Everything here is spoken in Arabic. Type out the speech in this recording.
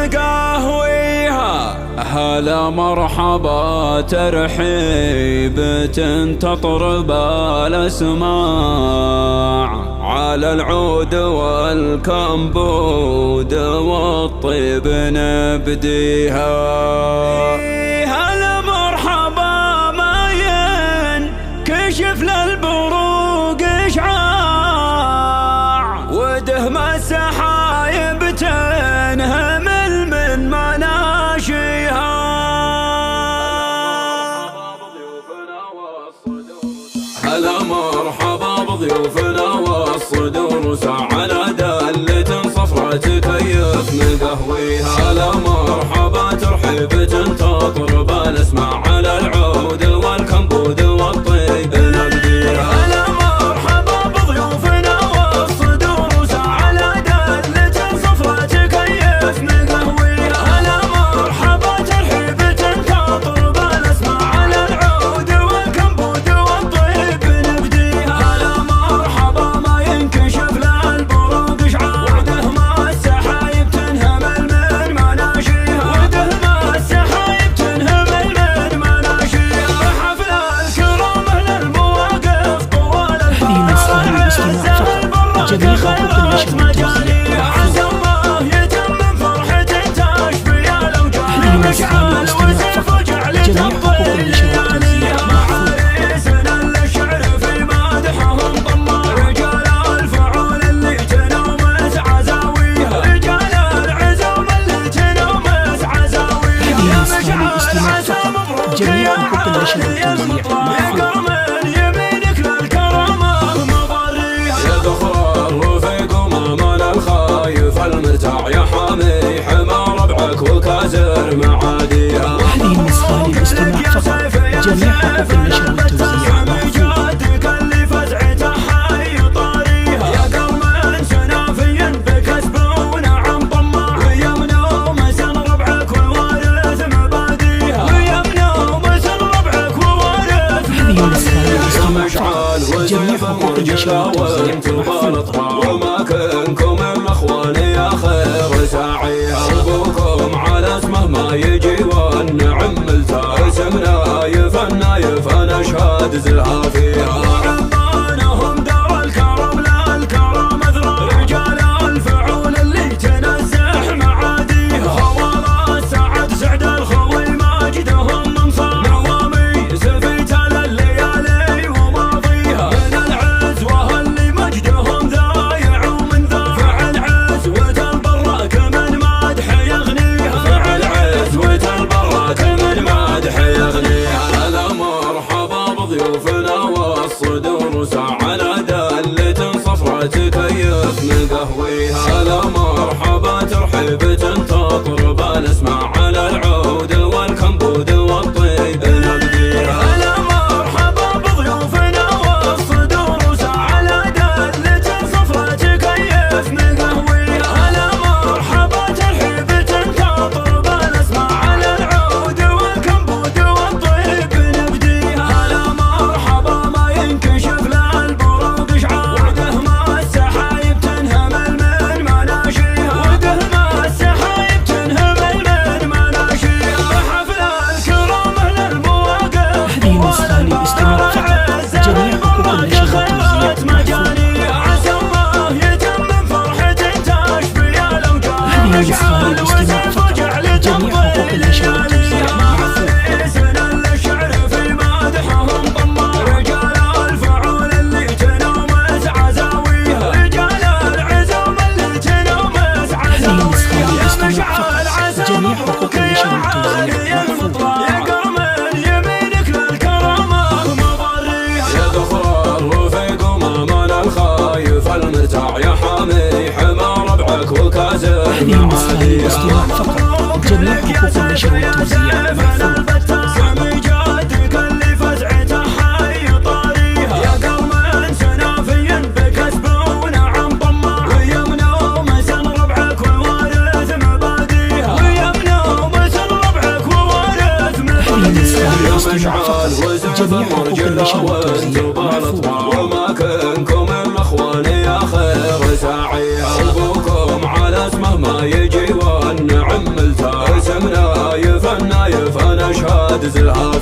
مقهويها. هلا مرحبا ترحيب تطرب الأسماع على العود والكمبود والطيب نبديها. هلا مرحبا ما ينكشف للبروق إشعاع ودهم السحايب تنهمل من مناشيها. هلا مرحبا بضيوفنا والصدور على دلة صفرة تكيف مقهويها. هلا مرحبا ترحيب تطرب الأسماع على العود والكمبود والطيب نبديها. هلا مرحبا بضيوفنا والصدور على دلة صفرة تكيف مقهويها. هلا مرحبا ترحيب تطرب الأسماع على العود والكمبود والطيب نبديها. هلا مرحبا ما ينكشف للبروق إشعاع ودهم السحايب تنهمل من مناشيها. ودهم السحايب تنهمل من مناشيها. حفل الكرام للمواقف طوال الفرح عز البرة خيرات مجانيها. عسى الله يتمم فرحة تشفي الأوجاع ويجعل وسيف وجعل تقضي لياليها. معاريسنا للشعر في مدحهم طماع رجال الفعول اللي تنومس عزاويها. رجال العزوم اللي تنومس عزاويها. يا مشعل عسى مبروك يا عالي المطلع يا كرمل يمينك للكرامة مضريها. يا ذخر الرفيق ومامان الخايف المرتاع يا حامي حمى ربعك وكازر معاديها. هذه النسخة للاستماع فقط. جميع حقوق النشر والتوزيع جادك اللي فزعته حي طاريها. يا قوم سنافيا بكسب ونعم طماع ويمنى ومسن ربعك ووارث مباديها. ويمنى ومسن ربعك ووارث مباديها. مشعل جميع حقوق النشر والتوزيع وماكنكم الاخوان يا خير ساعيها. ابوكم على اسمه ما يجي والنعم ملتاس منايف النايف انا اشهد زلها فيها. وعمانهم دار الكرم للكرم اذرع رجال الفعول اللي تنزح معاديها. خوال السعد سعد الخوي ماجدهم منصار نوامي سفيت الليالي وماضيها. من العزوة اللي مجدهم ذايع ومن ذا فعل عزوة البراك من مدح يغنيها. فعل عزوة البراك من مدح يغنيها. هلا مرحبا بضيوفنا والصدور على دلة صفرة تكيف مقهويها. هلا مرحبا ترحيب تطرب الأسماع على العود والكمبود والطيب نبديها. هلا مرحبا بضيوفنا والصدور على دلة صفرة تكيف مقهويها. هلا مرحبا ترحيب تطرب الأسماع على العود والكمبود والطيب نبديها. هلا مرحبا ما ينكشف للبروق إشعاع ودهم السحايب تنهمل من مناشيها. ودهم السحايب تنهمل من مناشيها. حفل الكرام للمواقف هذه النسخة للاستماع فقط. جميع حقوق النشر والتوزيع مجانية. عسى الله يتمم فرحة تشفي الأوجاع. هذه النسخة للاستماع فقط. جميع حقوق النشر والتوزيع معاريسنا للشعر في مدحهم طماع رجال الفعول اللي تنومس عزاويها. رجال العزوم اللي تنومس عزاويها. يا مشعل عسى جميع حقوق النشر والتوزيع المطلع يا كرمل يمينك للكرامة مضريها. يا ذخر الرفيق ومامان الخايف المرتاع يا حامي حمى ربعك وكازر هذه النسخة للاستماع فقط. جميع حقوق النشر والتوزيع سامي جادك اللي فزعته حي طاريها. يا قوم سنافيا بكسب ونعم طماع ويمنى ومسن ربعك ووارث مباديها. ويمنى ومسن ربعك ووارث مباديها. مشعل وزف مرجله وانتو بالاطباع وماكنكم الاخوان يا خير ساعيها. ابوكم على اسمه ما يجي والنعم زاد زلها